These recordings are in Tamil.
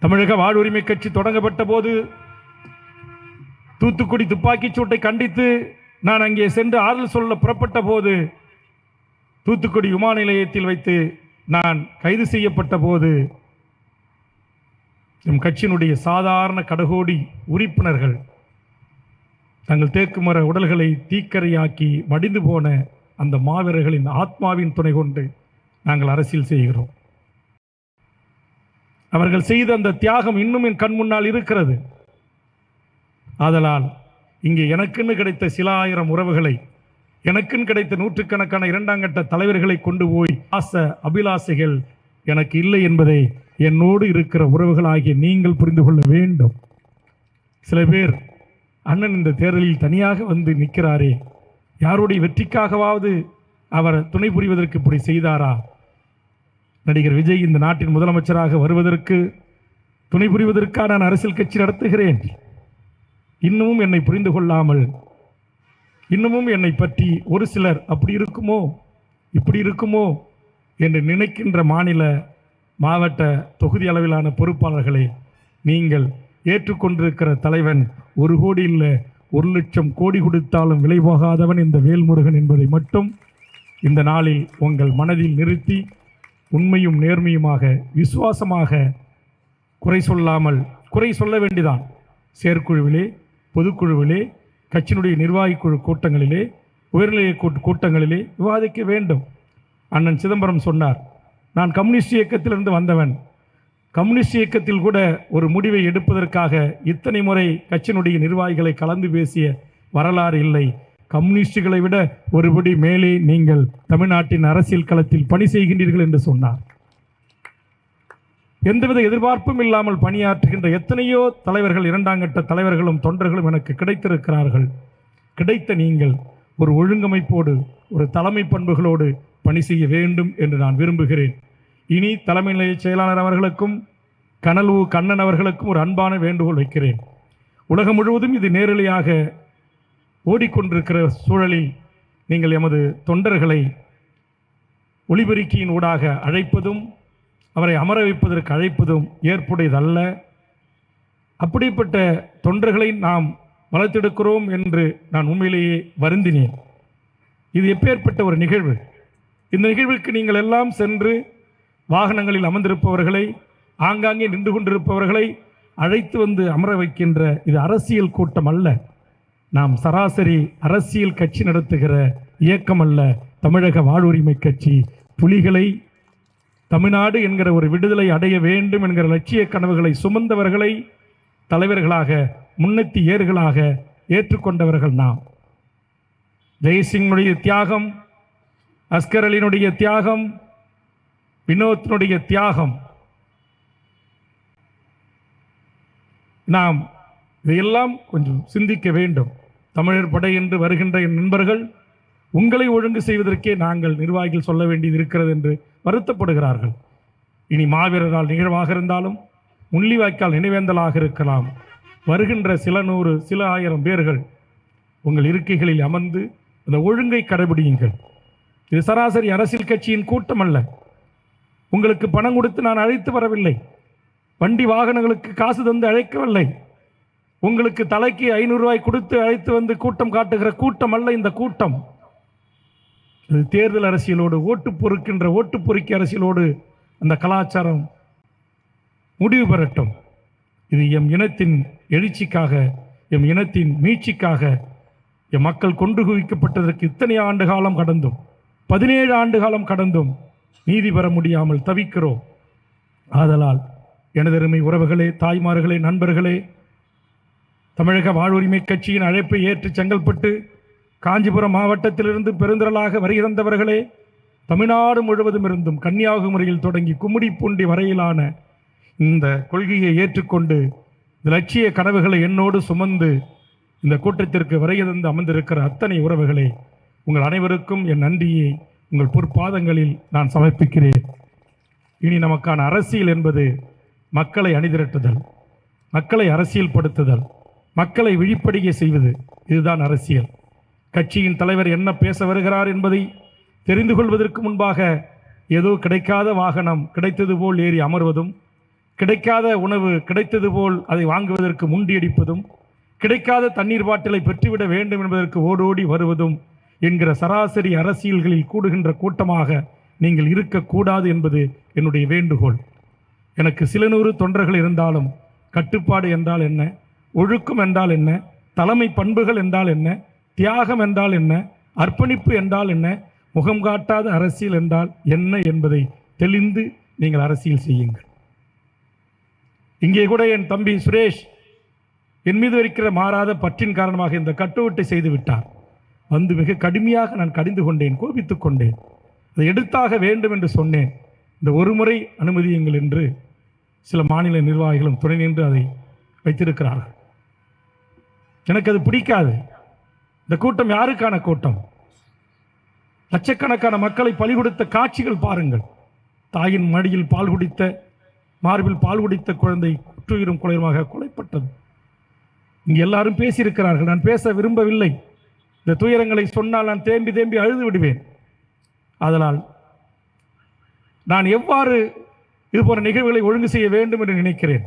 தமிழக வாழ்வுரிமை கட்சி தொடங்கப்பட்ட போது தூத்துக்குடி துப்பாக்கிச் சூட்டை கண்டித்து நான் அங்கே சென்று ஆறுதல் சொல்ல புறப்பட்ட போது, தூத்துக்குடி விமான நிலையத்தில் வைத்து நான் கைது செய்யப்பட்ட போது, நம் கட்சியினுடைய சாதாரண கடகோடி உறுப்பினர்கள் தங்கள் தேக்குமர உடல்களை தீக்கரையாக்கி மடிந்து போன அந்த மாவீரர்களின் ஆத்மாவின் துணை கொண்டு நாங்கள் அரசியல் செய்கிறோம். அவர்கள் செய்த அந்த தியாகம் இன்னும் என் கண் முன்னால் இருக்கிறது. ஆதலால் இங்கே எனக்குன்னு கிடைத்த சில ஆயிரம் உறவுகளை, எனக்குன்னு கிடைத்த நூற்றுக்கணக்கான இரண்டாம் கட்ட தலைவர்களை கொண்டு போய் அபிலாசைகள் எனக்கு இல்லை என்பதை என்னோடு இருக்கிற உறவுகளாகிய நீங்கள் புரிந்து கொள்ள வேண்டும். சில பேர் அண்ணன் இந்த தேர்தலில் தனியாக வந்து நிற்கிறாரே, யாருடைய வெற்றிக்காகவாவது அவர் துணை புரிவதற்கு இப்படி செய்தாரா? நடிகர் விஜய் இந்த நாட்டின் முதலமைச்சராக வருவதற்கு துணை புரிவதற்காக நான் அரசியல் கட்சி நடத்துகிறேன். இன்னமும் என்னை புரிந்து கொள்ளாமல், இன்னமும் என்னை பற்றி ஒரு சிலர் அப்படி இருக்குமோ இப்படி இருக்குமோ என்று நினைக்கின்ற மாநில மாவட்ட தொகுதி அளவிலான பொறுப்பாளர்களை, நீங்கள் ஏற்றுக்கொண்டிருக்கிற தலைவன் 1 கோடி இல்லை 1 லட்சம் கோடி கொடுத்தாலும் விலை போகாதவன் இந்த வேல்முருகன் என்பதை மட்டும் இந்த நாளில் உங்கள் மனதில் நிறுத்தி, உண்மையும் நேர்மையுமாக விசுவாசமாக குறை சொல்லாமல், குறை சொல்ல வேண்டிதான் செயற்குழுவிலே, பொதுக்குழுவிலே, கட்சியினுடைய நிர்வாகிக் குழு கூட்டங்களிலே, உயர்நிலை கூட்டங்களிலே விவாதிக்க வேண்டும். அண்ணன் சிதம்பரம் சொன்னார், நான் கம்யூனிஸ்ட் இயக்கத்திலிருந்து வந்தவன், கம்யூனிஸ்ட் இயக்கத்தில் கூட ஒரு முடிவை எடுப்பதற்காக இத்தனை முறை கட்சியினுடைய நிர்வாகிகளை கலந்து பேசிய வரலாறு இல்லை. கம்யூனிஸ்டுகளை விட ஒருபடி மேலே நீங்கள் தமிழ்நாட்டின் அரசியல் களத்தில் பணி செய்கின்றீர்கள் என்று சொன்னார். எந்தவித எதிர்பார்ப்பும் இல்லாமல் பணியாற்றுகின்ற எத்தனையோ தலைவர்கள், இரண்டாம் கட்ட தலைவர்களும் தொண்டர்களும் எனக்கு கிடைத்திருக்கிறார்கள். கிடைத்த நீங்கள் ஒரு ஒழுங்கமைப்போடு, ஒரு தலைமை பண்புகளோடு பணி செய்ய வேண்டும் என்று நான் விரும்புகிறேன். இனி தலைமை நிலைய செயலாளர் அவர்களுக்கும் கனல்வு கண்ணன் அவர்களுக்கும் ஒரு அன்பான வேண்டுகோள் வைக்கிறேன். உலகம் முழுவதும் இது நேரலையாக ஓடிக்கொண்டிருக்கிற சூழலில் நீங்கள் எமது தொண்டர்களை ஒளிபெருக்கியின் ஊடாக அழைப்பதும், அவரை அமர வைப்பதற்கு அழைப்பதும் ஏற்புடையதல்ல. அப்படிப்பட்ட தொண்டர்களை நாம் வளர்த்தெடுக்கிறோம் என்று நான் உண்மையிலேயே வருந்தினேன். இது எப்பேற்பட்ட ஒரு நிகழ்வு! இந்த நிகழ்வுக்கு நீங்கள் எல்லாம் சென்று வாகனங்களில் அமர்ந்திருப்பவர்களை, ஆங்காங்கே நின்று கொண்டிருப்பவர்களை அழைத்து வந்து அமர வைக்கின்ற இது அரசியல் கூட்டம் அல்ல. நாம் சராசரி அரசியல் கட்சி நடத்துகிற இயக்கம் அல்ல. தமிழக வாழ்வுரிமை கட்சி புலிகளை, தமிழ்நாடு என்கிற ஒரு விடுதலை அடைய வேண்டும் என்கிற லட்சிய கனவுகளை சுமந்தவர்களை தலைவர்களாக, முன்னெத்தி ஏர்களாக ஏற்றுக்கொண்டவர்கள் நாம். ஜெய்சிங்கினுடைய தியாகம், அஸ்கர் அலியினுடைய தியாகம், வினோத்தினுடைய தியாகம், நாம் இதையெல்லாம் கொஞ்சம் சிந்திக்க வேண்டும். தமிழர் படை என்று வருகின்ற என் நண்பர்கள் உங்களை ஒழுங்கு செய்வதற்கே நாங்கள் நிர்வாகிகள் சொல்ல வேண்டியது இருக்கிறது என்று வருத்தப்படுகிறார்கள். இனி மாவீரர் நாள் நிகழ்வாக இருந்தாலும், முள்ளிவாய்க்கால் நினைவேந்தலாக இருக்கலாம், வருகின்ற சில நூறு சில ஆயிரம் பேர்கள் உங்கள் இருக்கைகளில் அமர்ந்து அந்த ஒழுங்கை கடைபிடியுங்கள். இது சராசரி அரசியல் கட்சியின் கூட்டம் அல்ல. உங்களுக்கு பணம் கொடுத்து நான் அழைத்து வரவில்லை. வண்டி வாகனங்களுக்கு காசு தந்து அழைக்கவில்லை. உங்களுக்கு தலைக்கு 500 ரூபாய் கொடுத்து அழைத்து வந்து கூட்டம் காட்டுகிற கூட்டம் அல்ல இந்த கூட்டம். இது தேர்தல் அரசியலோடு, ஓட்டு பொறுக்கின்ற ஓட்டு பொறுக்கி அரசியலோடு அந்த கலாச்சாரம் முடிவு பெறட்டும். இது எம் இனத்தின் எழுச்சிக்காக, எம் இனத்தின் மீட்சிக்காக, எம் மக்கள் கொண்டு குவிக்கப்பட்டதற்கு இத்தனை ஆண்டு காலம் கடந்தும், 17 ஆண்டு காலம் கடந்தும் நீதி பெற முடியாமல் தவிக்கிறோம். ஆதலால் எனதருமை உறவுகளே, தாய்மார்களே, நண்பர்களே, தமிழக வாழ்வுரிமை கட்சியின் அழைப்பை ஏற்று செங்கல்பட்டு, காஞ்சிபுரம் மாவட்டத்திலிருந்து பெருந்திரளாக வருகிறந்தவர்களே, தமிழ்நாடு முழுவதும் இருந்தும் கன்னியாகுமரியில் தொடங்கி கும்மிடிப்பூண்டி வரையிலான இந்த கொள்கையை ஏற்றுக்கொண்டு இந்த லட்சிய கனவுகளை என்னோடு சுமந்து இந்த கூட்டத்திற்கு வருகை அமர்ந்திருக்கிற அத்தனை உறவுகளே, உங்கள் அனைவருக்கும் என் நன்றியை உங்கள் பொற்பாதங்களில் நான் சமர்ப்பிக்கிறேன். இனி நமக்கான அரசியல் என்பது மக்களை அணிதிரட்டுதல், மக்களை அரசியல்படுத்துதல், மக்களை விழிப்படைய செய்வது. இதுதான் அரசியல். கட்சியின் தலைவர் என்ன பேச வருகிறார் என்பதை தெரிந்து கொள்வதற்கு முன்பாக ஏதோ கிடைக்காத வாகனம் கிடைத்தது போல் ஏறி அமர்வதும், கிடைக்காத உணவு கிடைத்தது போல் அதை வாங்குவதற்கு முண்டியடிப்பதும், கிடைக்காத தண்ணீர் பாட்டிலை பெற்றுவிட வேண்டும் என்பதற்கு ஓடோடி வருவதும் என்கிற சராசரி அரசியல்களில் கூடுகின்ற கூட்டமாக நீங்கள் இருக்கக்கூடாது என்பது என்னுடைய வேண்டுகோள். எனக்கு சில நூறு தொண்டர்கள் இருந்தாலும் கட்டுப்பாடு என்றால் என்ன, ஒழுக்கம் என்றால் என்ன, தலைமை பண்புகள் என்றால் என்ன, தியாகம் என்றால் என்ன, அர்ப்பணிப்பு என்றால் என்ன, முகம் காட்டாத அரசியல் என்றால் என்ன என்பதை தெளிந்து நீங்கள் அரசியல் செய்யுங்கள். இங்கே கூட என் தம்பி சுரேஷ் என் மீது இருக்கிற மாறாத பற்றின் காரணமாக இந்த கட்டுவட்டை செய்து விட்டார். வந்து மிக கடுமையாக நான் கடிந்து கொண்டேன், கோபித்துக் கொண்டேன். அதை எடுத்தாக வேண்டும் என்று சொன்னேன். இந்த ஒரு முறை அனுமதியுங்கள் என்று சில மாநில நிர்வாகிகளும் துணை நின்று அதை வைத்திருக்கிறார்கள். எனக்கு அது பிடிக்காது. இந்த கூட்டம் யாருக்கான கூட்டம்? லட்சக்கணக்கான மக்களை பலி கொடுத்த காட்சிகள் பாருங்கள். தாயின் மடியில் பால் குடித்த, மார்பில் பால் குடித்த குழந்தை குற்றுயிரும் குலையுமாக கொலைப்பட்டது. இங்கே எல்லாரும் பேசியிருக்கிறார்கள். நான் பேச விரும்பவில்லை. இந்த துயரங்களை சொன்னால் நான் தேம்பி தேம்பி அழுது விடுவேன். அதனால் நான் எவ்வாறு இதுபோன்ற நிகழ்வுகளை ஒழுங்கு செய்ய வேண்டும் என்று நினைக்கிறேன்,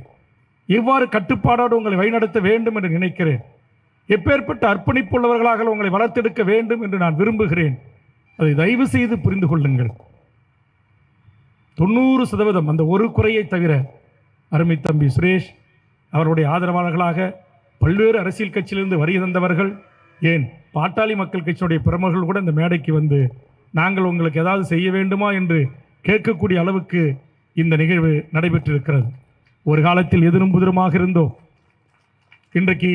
எவ்வாறு கட்டுப்பாடோடு உங்களை வழிநடத்த வேண்டும் என்று நினைக்கிறேன், எப்பேற்பட்ட அர்ப்பணிப்புள்ளவர்களாக உங்களை வளர்த்தெடுக்க வேண்டும் என்று நான் விரும்புகிறேன். அதை தயவு செய்து புரிந்து கொள்ளுங்கள். 90% அந்த ஒரு குறையை தவிர அருமை தம்பி சுரேஷ் அவருடைய ஆதரவாளர்களாக பல்வேறு அரசியல் கட்சியிலிருந்து வருகை தந்தவர்கள், ஏன் பாட்டாளி மக்கள் கட்சியினுடைய பிரமுகர்கள் கூட இந்த மேடைக்கு வந்து நாங்கள் உங்களுக்கு ஏதாவது செய்ய வேண்டுமா என்று கேட்கக்கூடிய அளவுக்கு இந்த நிகழ்வு நடைபெற்றிருக்கிறது. ஒரு காலத்தில் எதிரும் புதிருமாக இருந்தோம். இன்றைக்கு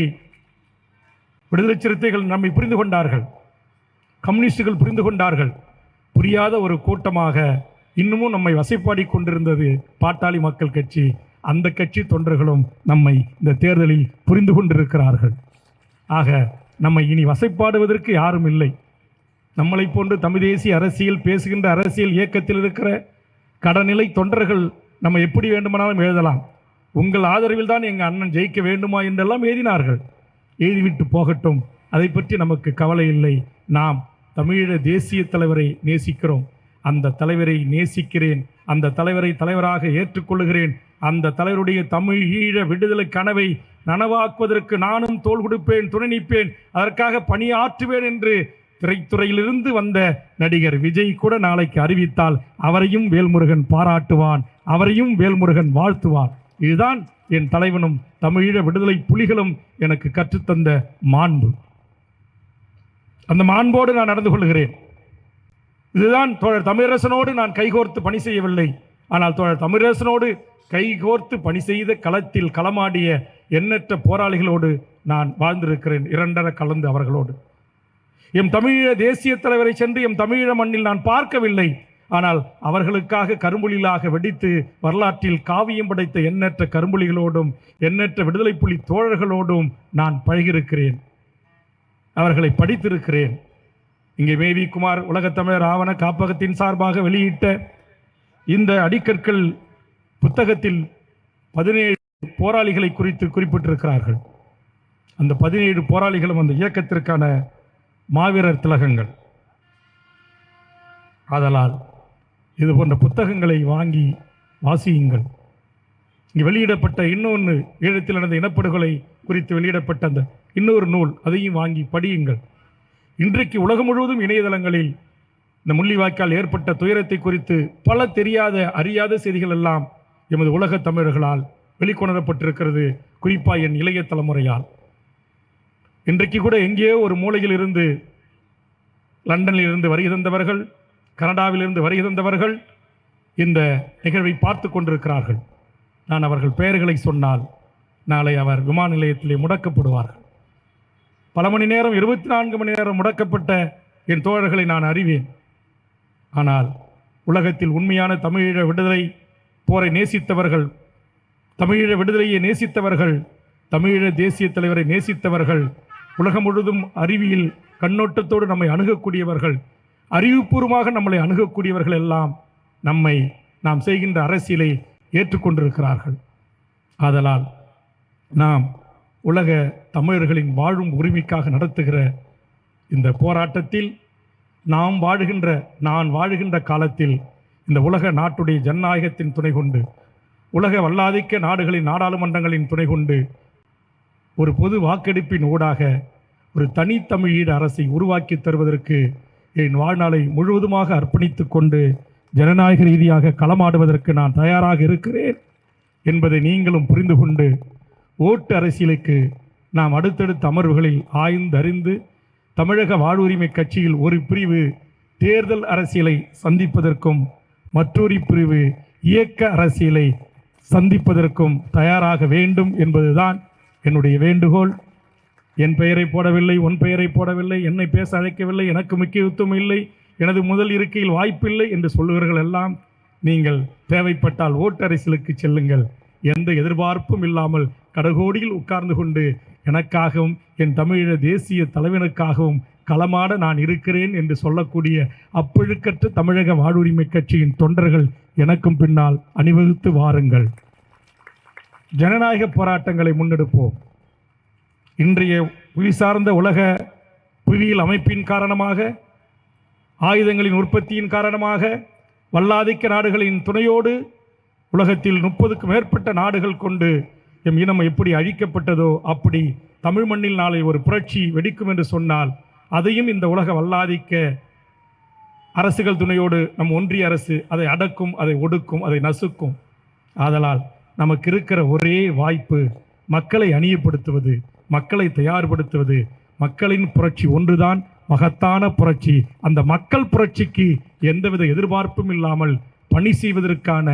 விடுதலை சிறுத்தைகள் நம்மை புரிந்து கொண்டார்கள், கம்யூனிஸ்டுகள் புரிந்து கொண்டார்கள். புரியாத ஒரு கூட்டமாக இன்னமும் நம்மை வசைப்பாடி கொண்டிருந்தது பாட்டாளி மக்கள் கட்சி. அந்த கட்சி தொண்டர்களும் நம்மை இந்த தேர்தலில் புரிந்து கொண்டிருக்கிறார்கள். ஆக நம்மை இனி வசைப்பாடுவதற்கு யாரும் இல்லை. நம்மளை போன்று தமிழ் தேசிய அரசியல் பேசுகின்ற அரசியல் இயக்கத்தில் இருக்கிற கடநிலை தொண்டர்கள் நம்ம எப்படி வேண்டுமானாலும் எழுதலாம். உங்கள் ஆதரவில் தான் எங்கள் அண்ணன் ஜெயிக்க வேண்டுமா என்றெல்லாம் எழுதினார்கள். எழுதிவிட்டு போகட்டும், அதை பற்றி நமக்கு கவலை இல்லை. நாம் தமிழீழ தேசிய தலைவரை நேசிக்கிறோம். அந்த தலைவரை நேசிக்கிறேன், அந்த தலைவரை தலைவராக ஏற்றுக்கொள்கிறேன். அந்த தலைவருடைய தமிழீழ விடுதலை கனவை நனவாக்குவதற்கு நானும் தோள் கொடுப்பேன், துணை நிற்பேன், அதற்காக பணியாற்றுவேன் என்று திரைத்துறையிலிருந்து வந்த நடிகர் விஜய் கூட நாளைக்கு அறிவித்தால் அவரையும் வேல்முருகன் பாராட்டுவான், அவரையும் வேல்முருகன் வாழ்த்துவான். இதுதான் என் தலைவனும் தமிழீழ விடுதலை புலிகளும் எனக்கு கற்றுத்தந்த மாண்பு. அந்த மாண்போடு நான் நடந்து கொள்கிறேன். இதுதான் தோழர் தமிழரசனோடு நான் கைகோர்த்து பணி செய்யவில்லை. ஆனால் தோழர் தமிழரசனோடு கைகோர்த்து பணி செய்த களத்தில் களமாடிய எண்ணற்ற போராளிகளோடு நான் வாழ்ந்திருக்கிறேன், இரண்டர கலந்து அவர்களோடு. எம் தமிழீழ தேசிய தலைவரை சென்று எம் தமிழீழ மண்ணில் நான் பார்க்கவில்லை. ஆனால் அவர்களுக்காக கரும்புலிகளாக வெடித்து வரலாற்றில் காவியம் படைத்த எண்ணற்ற கரும்புலிகளோடும் எண்ணற்ற விடுதலை புலி தோழர்களோடும் நான் பழகியிருக்கிறேன், அவர்களை படித்திருக்கிறேன். இங்கே மேவி குமார் உலகத்தமிழர் ஆவண காப்பகத்தின் சார்பாக வெளியிட்ட இந்த அடிக்கற்கள் புத்தகத்தில் 17 போராளிகளை குறித்து குறிப்பிட்டிருக்கிறார்கள். அந்த 17 போராளிகளும் அந்த இயக்கத்திற்கான மாவீரர் திலகங்கள். ஆதலால் இது போன்ற புத்தகங்களை வாங்கி வாசியுங்கள். இங்கே வெளியிடப்பட்ட இன்னொன்று, ஈழத்தில் நடந்த இனப்படுகொலை குறித்து வெளியிடப்பட்ட அந்த இன்னொரு நூல், அதையும் வாங்கி படியுங்கள். இன்றைக்கு உலகம் முழுவதும் இணையதளங்களில் இந்த முள்ளிவாய்க்கால் ஏற்பட்ட துயரத்தை குறித்து பல தெரியாத அறியாத செய்திகள் எல்லாம் எமது உலக தமிழர்களால் வெளிக்கொணரப்பட்டிருக்கிறது, குறிப்பாக என் இளைய தலைமுறையால். இன்றைக்கு கூட எங்கேயோ ஒரு மூலையில் இருந்து, லண்டனில் இருந்து வருகை தந்தவர்கள், கனடாவிலிருந்து வருகை தந்தவர்கள் இந்த நிகழ்வை பார்த்து கொண்டிருக்கிறார்கள். நான் அவர்கள் பெயர்களை சொன்னால் நாளை அவர் விமான நிலையத்திலே முடக்கப்படுவார்கள். பல மணி நேரம், 24 மணி நேரம் முடக்கப்பட்ட என் தோழர்களை நான் அறிவேன். ஆனால் உலகத்தில் உண்மையான தமிழீழ விடுதலை போரை நேசித்தவர்கள், தமிழீழ விடுதலையை நேசித்தவர்கள், தமிழீழ தேசிய தலைவரை நேசித்தவர்கள், உலகம் முழுவதும் அறிவியல் கண்ணோட்டத்தோடு நம்மை அணுகக்கூடியவர்கள், அறிவுபூர்வமாக நம்மளை அணுகக்கூடியவர்கள் எல்லாம் நாம் செய்கின்ற அரசியலை ஏற்றுக்கொண்டிருக்கிறார்கள். ஆதலால் நாம் உலக தமிழர்களின் வாழும் உரிமைக்காக நடத்துகிற இந்த போராட்டத்தில் நான் வாழுகின்ற காலத்தில் இந்த உலக நாட்டுடைய ஜனநாயகத்தின் துணை கொண்டு உலக வல்லாதிக்க நாடுகளின் நாடாளுமன்றங்களின் துணை கொண்டு ஒரு பொது வாக்கெடுப்பின் ஊடாக ஒரு தனித்தமிழீழ அரசை உருவாக்கி தருவதற்கு என் வாழ்நாளை முழுவதுமாக அர்ப்பணித்துக் கொண்டு ஜனநாயக ரீதியாக களமாடுவதற்கு நான் தயாராக இருக்கிறேன் என்பதை நீங்களும் புரிந்து கொண்டு ஓட்டு அரசியலுக்கு நாம் அடுத்தடுத்த அமர்வுகளில் ஆய்ந்தறிந்து தமிழக வாழ்வுரிமை கட்சியில் ஒரு பிரிவு தேர்தல் அரசியலை சந்திப்பதற்கும் மற்றொரு பிரிவு இயக்க அரசியலை சந்திப்பதற்கும் தயாராக வேண்டும் என்பதுதான் என்னுடைய வேண்டுகோள். என் பெயரை போடவில்லை, உன் பெயரை போடவில்லை, என்னை பேச அழைக்கவில்லை, எனக்கு முக்கியத்துவம் இல்லை, எனது முதல் இருக்கையில் வாய்ப்பில்லை என்று சொல்லுவர்கள் எல்லாம் நீங்கள் தேவைப்பட்டால் ஓட்டரசியலுக்கு செல்லுங்கள். எந்த எதிர்பார்ப்பும் இல்லாமல் கடகோடியில் உட்கார்ந்து கொண்டு எனக்காகவும் என் தமிழீழ தேசிய தலைவனுக்காகவும் களமாட நான் இருக்கிறேன் என்று சொல்லக்கூடிய அப்பழுக்கற்ற தமிழக வாழ்வுரிமை கட்சியின் தொண்டர்கள் எனக்கும் பின்னால் அணிவகுத்து வாருங்கள். ஜனநாயக போராட்டங்களை முன்னெடுப்போம். இன்றைய புவி சார்ந்த உலக புவியியல் அமைப்பின் காரணமாக, ஆயுதங்களின் உற்பத்தியின் காரணமாக, வல்லாதிக்க நாடுகளின் துணையோடு உலகத்தில் 30க்கும் மேற்பட்ட நாடுகள் கொண்டு எம் இனம் எப்படி அழிக்கப்பட்டதோ அப்படி தமிழ் மண்ணில் நாளை ஒரு புரட்சி வெடிக்கும் என்று சொன்னால் அதையும் இந்த உலக வல்லாதிக்க அரசுகள் துணையோடு நம் ஒன்றிய அரசு அதை அடக்கும், அதை ஒடுக்கும், அதை நசுக்கும். ஆதலால் நமக்கு இருக்கிற ஒரே வாய்ப்பு மக்களை அணியப்படுத்துவது, மக்களை தயார்படுத்துவது. மக்களின் புரட்சி ஒன்றுதான் மகத்தான புரட்சி. அந்த மக்கள் புரட்சிக்கு எந்தவித எதிர்பார்ப்பும் இல்லாமல் பணி செய்வதற்கான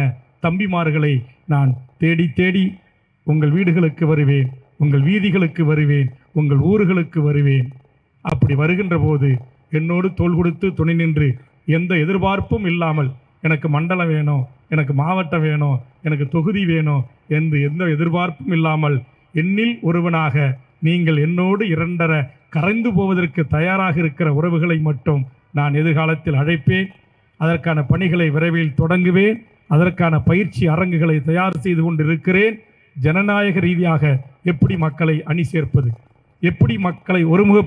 தம்பிமார்களை நான் தேடி தேடி உங்கள் வீடுகளுக்கு வருவேன், உங்கள் வீதிகளுக்கு வருவேன், உங்கள் ஊர்களுக்கு வருவேன். அப்படி வருகின்ற போது என்னோடு தோள் கொடுத்து துணை நின்று எந்த எதிர்பார்ப்பும் இல்லாமல் எனக்கு மண்டலம் வேணும், எனக்கு மாவட்டம் வேணும், எனக்கு தொகுதி வேணும் என்று எந்த எதிர்பார்ப்பும் இல்லாமல் என்னில் ஒருவனாக நீங்கள் என்னோடு இரண்டர கரைந்து போவதற்கு தயாராக இருக்கிற உறவுகளை மட்டும் நான் எதிர்காலத்தில் அழைப்பேன். அதற்கான பணிகளை விரைவில் தொடங்குவேன். அதற்கான பயிற்சி அரங்குகளை தயார் செய்து கொண்டிருக்கிறேன். ஜனநாயக ரீதியாக எப்படி மக்களை அணி சேர்ப்பது, எப்படி மக்களை ஒருமுக